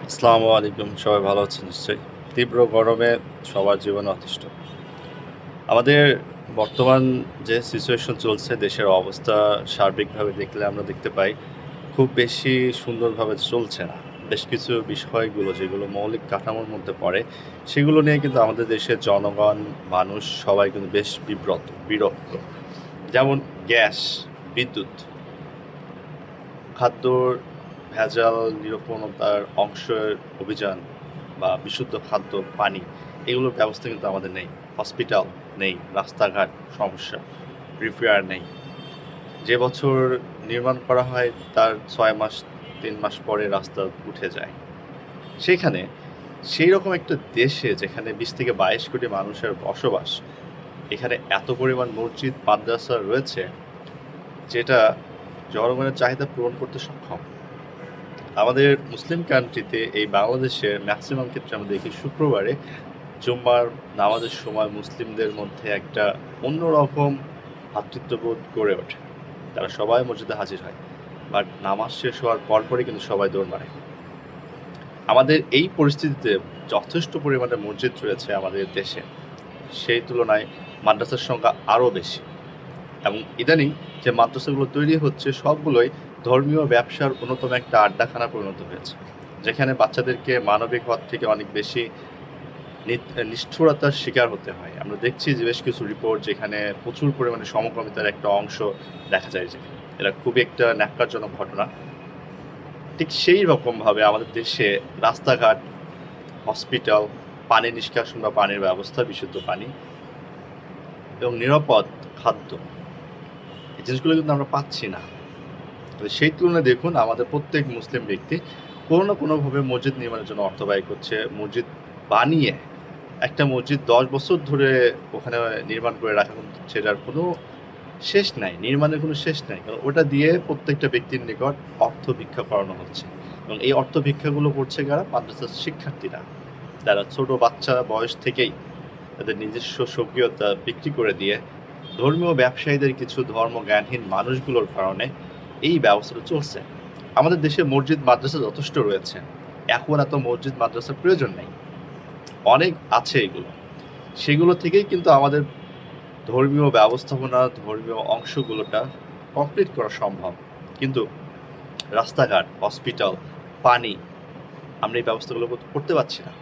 আসসালামু আলাইকুম। সবাই ভালো আছেন নিশ্চয়ই। তীব্র গরমে সবার জীবন অতিষ্ঠ। আমাদের বর্তমান যে সিচুয়েশন চলছে, দেশের অবস্থা সার্বিকভাবে দেখলে আমরা দেখতে পাই, খুব বেশি সুন্দরভাবে চলছে না। বেশ কিছু বিষয়গুলো যেগুলো মৌলিক কাঠামোর মধ্যে পড়ে, সেগুলো নিয়ে কিন্তু আমাদের দেশের জনগণ, মানুষ সবাই কিন্তু বেশ বিরক্ত। যেমন গ্যাস, বিদ্যুৎ, খাদ্যর ভেজাল নিরূপণতার অংশের অভিযান বা বিশুদ্ধ খাদ্য, পানি এগুলোর ব্যবস্থা কিন্তু আমাদের নেই। হসপিটাল নেই, রাস্তাঘাট সমস্যা, রিপেয়ার নেই। যে বছর নির্মাণ করা হয় তার ৬ মাস ৩ মাস পরে রাস্তা উঠে যায়। সেখানে সেইরকম একটা দেশে যেখানে ২০ থেকে ২২ কোটি মানুষের বসবাস, এখানে এত পরিমাণ মসজিদ, মাদ্রাসা রয়েছে যেটা জনগণের চাহিদা পূরণ করতে সক্ষম। আমাদের মুসলিম কান্ট্রিতে এই বাংলাদেশের ম্যাক্সিমাম ক্ষেত্রে আমরা দেখি শুক্রবারে জুম্মার নামাজের সময় মুসলিমদের মধ্যে একটা অন্যরকম ভ্রাতৃত্ববোধ গড়ে ওঠে। তারা সবাই মসজিদে হাজির হয়। বাট নামাজ শেষ হওয়ার পরপরই কিন্তু সবাই দৌড় মারে। আমাদের এই পরিস্থিতিতে যথেষ্ট পরিমাণে মসজিদ রয়েছে আমাদের দেশে। সেই তুলনায় মাদ্রাসার সংখ্যা আরও বেশি। এবং ইদানিং যে মাদ্রাসাগুলো তৈরি হচ্ছে সবগুলোই ধর্মীয় ব্যবসার অন্যতম একটা আড্ডাখানা পরিণত হয়েছে, যেখানে বাচ্চাদেরকে মানবিক হওয়ার থেকে অনেক বেশি নিষ্ঠুরতার শিকার হতে হয়। আমরা দেখছি যে বেশ কিছু রিপোর্ট যেখানে প্রচুর পরিমাণে সমকামিতার একটা অংশ দেখা যায়, যে এটা খুবই একটা ন্যাক্কারজনক ঘটনা। ঠিক সেই রকমভাবে আমাদের দেশে রাস্তাঘাট, হসপিটাল, পানি নিষ্কাশন বা পানির ব্যবস্থা, বিশুদ্ধ পানি এবং নিরাপদ খাদ্য, এই জিনিসগুলো কিন্তু আমরা পাচ্ছি না। তো সেই তুলনায় দেখুন আমাদের প্রত্যেক মুসলিম ব্যক্তি কোনো না কোনোভাবে মসজিদ নির্মাণের জন্য অর্থ ব্যয় করছে। মসজিদ বানিয়ে একটা মসজিদ ১০ বছর ধরে ওখানে নির্মাণ করে রাখা, কিন্তু সেটার কোনো শেষ নাই, নির্মাণের কোনো শেষ নাই। কারণ ওটা দিয়ে প্রত্যেকটা ব্যক্তির নিকট অর্থ ভিক্ষা করানো হচ্ছে এবং এই অর্থ ভিক্ষাগুলো করছে কারা? মাদ্রাসার শিক্ষার্থীরা, যারা ছোট বাচ্চা বয়স থেকেই তাদের নিজস্ব স্বকীয়তা বিক্রি করে দিয়ে ধর্মীয় ব্যবসায়ীদের কিছু ধর্মজ্ঞানহীন মানুষগুলোর কারণে এই ব্যবস্থাটা চলছে। আমাদের দেশে মসজিদ মাদ্রাসা যথেষ্ট রয়েছে, এখন এত মসজিদ মাদ্রাসার প্রয়োজন নেই, অনেক আছে এগুলো। সেগুলো থেকেই কিন্তু আমাদের ধর্মীয় ব্যবস্থাপনা, ধর্মীয় অংশগুলোটা কমপ্লিট করা সম্ভব। কিন্তু রাস্তাঘাট, হসপিটাল, পানি, আমরা এই ব্যবস্থাগুলো করতে পারছি না।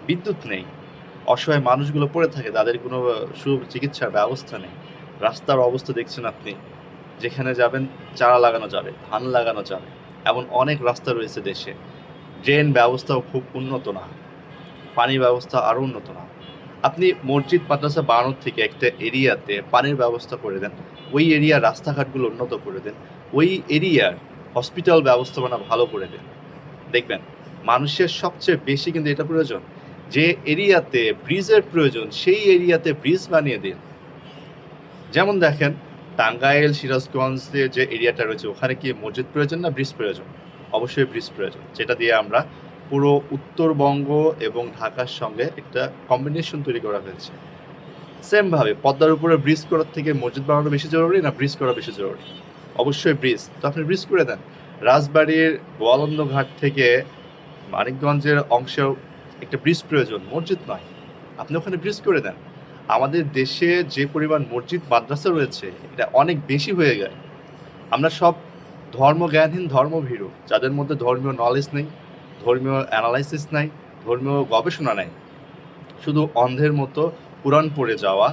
বিদ্যুৎ নেই, অসহায় মানুষগুলো পড়ে থাকে, তাদের কোনো সুচিকিৎসার ব্যবস্থা নেই। রাস্তার অবস্থা দেখছেন আপনি, যেখানে যাবেন চারা লাগানো যাবে, ধান লাগানো যাবে, এমন অনেক রাস্তা রয়েছে দেশে। ড্রেন ব্যবস্থাও খুব উন্নত না, পানি ব্যবস্থা আরও উন্নত না। আপনি মসজিদ মাদ্রাসা বানানোর থেকে একটা এরিয়াতে পানির ব্যবস্থা করে দেন, ওই এরিয়ার রাস্তাঘাটগুলো উন্নত করে দেন, ওই এরিয়ার হসপিটাল ব্যবস্থাপনা ভালো করে দেন। দেখবেন মানুষের সবচেয়ে বেশি কিন্তু এটা প্রয়োজন, যে এরিয়াতে ব্রিজের প্রয়োজন সেই এরিয়াতে ব্রিজ বানিয়ে দিন। যেমন দেখেন টাঙ্গাইল, সিরাজগঞ্জের যে এরিয়াটা রয়েছে ওখানে কি মসজিদ প্রয়োজন না ব্রিজ প্রয়োজন? অবশ্যই ব্রিজ প্রয়োজন, যেটা দিয়ে আমরা পুরো উত্তরবঙ্গ এবং ঢাকার সঙ্গে একটা কম্বিনেশন তৈরি করা হয়েছে। সেমভাবে পদ্মার উপরে ব্রিজ করার থেকে মসজিদ বানানো বেশি জরুরি না ব্রিজ করা বেশি জরুরি? অবশ্যই ব্রিজ। তো আপনি ব্রিজ করে দেন। রাজবাড়ির গোয়ালন্দ ঘাট থেকে মানিকগঞ্জের অংশেও একটা ব্রিজ প্রয়োজন, মসজিদ নয়। আপনি ওখানে ব্রিজ করে দেন। আমাদের দেশে যে পরিমাণ মসজিদ মাদ্রাসা রয়েছে এটা অনেক বেশি হয়ে যায়। আমরা সব ধর্মজ্ঞানহীন ধর্মভীরু, যাদের মধ্যে ধর্মীয় নলেজ নেই, ধর্মীয় অ্যানালাইসিস নাই, ধর্মীয় গবেষণা নাই। শুধু অন্ধের মতো কোরআন পড়ে যাওয়া,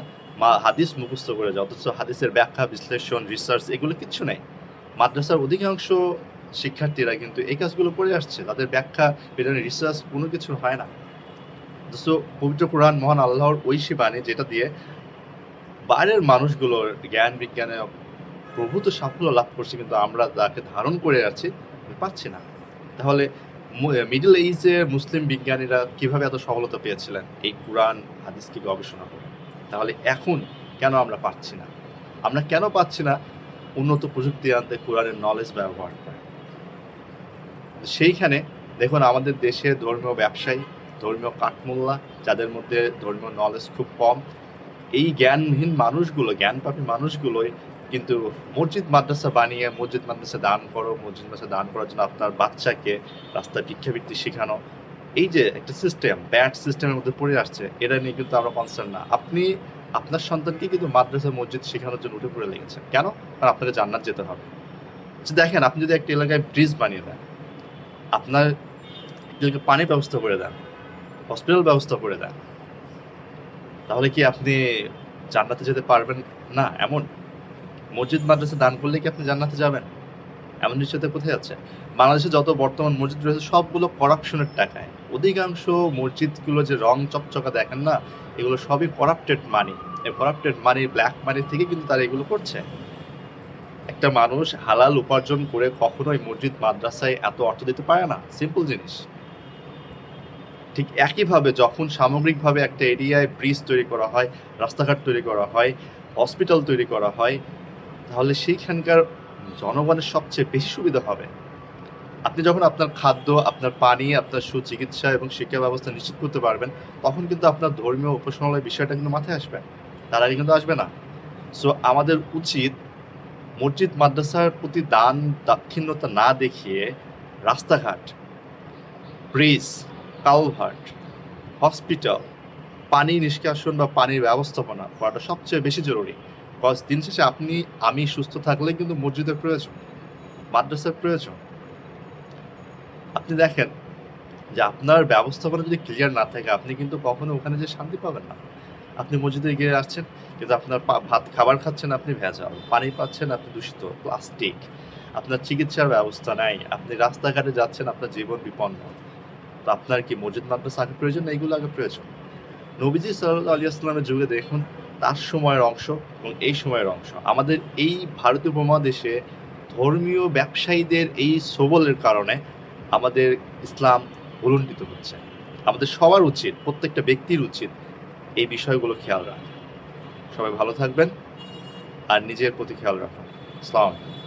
হাদিস মুখস্থ করে যাওয়া, অথচ হাদিসের ব্যাখ্যা, বিশ্লেষণ, রিসার্চ এগুলো কিচ্ছু নেই। মাদ্রাসার অধিকাংশ শিক্ষার্থীরা কিন্তু এই কাজগুলো করে আসছে, তাদের ব্যাখ্যা, রিসার্চ কোনো কিছু হয় না। অথচ পবিত্র কোরআন মহান আল্লাহর ঐশী বাণী, যেটা দিয়ে বাইরের মানুষগুলোর জ্ঞান বিজ্ঞানে প্রভূত সাফল্য লাভ করছে, কিন্তু আমরা যাকে ধারণ করে আছি পাচ্ছি না। তাহলে মিডল এইজের মুসলিম বিজ্ঞানীরা কিভাবে এত সফলতা পেয়েছিলেন? এই কোরআন হাদিসকে গবেষণা করে। তাহলে এখন কেন আমরা পাচ্ছি না? আমরা কেন পাচ্ছি না উন্নত প্রযুক্তি আনতে কোরআনের নলেজ ব্যবহার করে? সেইখানে দেখুন আমাদের দেশে ধর্মীয় ব্যবসায়ী, ধর্মীয় কাঠমোল্লা, যাদের মধ্যে ধর্মীয় নলেজ খুব কম, এই জ্ঞানহীন মানুষগুলো, জ্ঞানপাপী মানুষগুলোই কিন্তু মসজিদ মাদ্রাসা বানিয়ে মসজিদ মাদ্রাসা দান করো, মসজিদ মাদ্রাসা দান করার জন্য আপনার বাচ্চাকে রাস্তায় ভিক্ষাবৃত্তি শেখানো, এই যে একটা সিস্টেম, ব্যাড সিস্টেমের মধ্যে পড়ে আসছে, এটা নিয়ে কিন্তু আমরা কনসার্ন না। আপনি আপনার সন্তানকে কিন্তু মাদ্রাসা মসজিদ শেখানোর জন্য উঠে পড়ে লেগেছেন। কেন? কারণ আপনাকে জান্নাত যেতে হবে। আচ্ছা দেখেন, আপনি যদি একটা এলাকায় ব্রিজ বানিয়ে দেন, আপনার একটা এলাকায় পানির ব্যবস্থা করে দেন, হসপিটাল ব্যবস্থা করে দেন, তাহলে কি আপনি জান্নাতে যেতে পারবেন না? এমন? মসজিদ মাদ্রাসা দান করলে কি আপনি জান্নাতে যাবেন? এমন নিশ্চয়তা কোথায় আছে? বাংলাদেশে যত বর্তমান মসজিদ রয়েছে সবগুলো করাপশনের টাকায়। অধিকাংশ মসজিদগুলো যে রং চকচকা দেখেন না, এগুলো সবই করাপ্টেড মানি। এই করাপ্টেড মানি, ব্ল্যাক মানি থেকে কিন্তু তারা এগুলো করছে। একটা মানুষ হালাল উপার্জন করে কখনোই মসজিদ মাদ্রাসায় এত অর্থ দিতে পারে না। সিম্পল জিনিস। ঠিক একইভাবে যখন সামগ্রিকভাবে একটা এরিয়ায় ব্রিজ তৈরি করা হয়, রাস্তাঘাট তৈরি করা হয়, হসপিটাল তৈরি করা হয়, তাহলে সেইখানকার জনগণের সবচেয়ে বেশি সুবিধা হবে। আপনি যখন আপনার খাদ্য, আপনার পানি, আপনার সুচিকিৎসা এবং শিক্ষা ব্যবস্থা নিশ্চিত করতে পারবেন, তখন কিন্তু আপনার ধর্মীয় উপাসনালয় বিষয়টা কিন্তু মাথায় আসবে। তার আগে কিন্তু আসবে না। সো আমাদের উচিত মসজিদ মাদ্রাসার প্রতি দাক্ষিণ্যতা না দেখিয়ে রাস্তাঘাট, ব্রিজ, কালভার্ট, হসপিটাল, পানি নিষ্কাশন বা পানির ব্যবস্থাপনা করাটা সবচেয়ে বেশি জরুরি। কজ দিন শেষে আমি সুস্থ থাকলে কিন্তু মসজিদের প্রয়োজন, মাদ্রাসার প্রয়োজন। আপনি দেখেন যে আপনার ব্যবস্থাপনা যদি ক্লিয়ার না থাকে, আপনি কিন্তু কখনো ওখানে যে শান্তি পাবেন না। আপনি মসজিদে গিয়ে আসছেন, কিন্তু আপনার ভাত খাবার খাচ্ছেন আপনি ভেজাল, পানি পাচ্ছেন আপনি দূষিত, প্লাস্টিক, আপনার চিকিৎসার ব্যবস্থা নাই, আপনি রাস্তাঘাটে যাচ্ছেন, আপনার জীবন বিপন্ন। তো আপনার কি মসজিদ মাদ্রাসা আগে প্রয়োজন না এইগুলো আগে প্রয়োজন? নবীজি সাল্লাল্লাহু আলাইহি ওয়াসাল্লামের যুগে দেখুন, তার সময়ের অংশ এবং এই সময়ের অংশ। আমাদের এই ভারতীয় উপমহাদেশে ধর্মীয় ব্যবসায়ীদের এই সবলের কারণে আমাদের ইসলাম ভুলুণ্ঠিত হচ্ছে। আমাদের সবার উচিত, প্রত্যেকটা ব্যক্তির উচিত এই বিষয়গুলো খেয়াল রাখা। সবাই ভালো থাকবেন আর নিজের প্রতি খেয়াল রাখুন। আসসালামু আলাইকুম।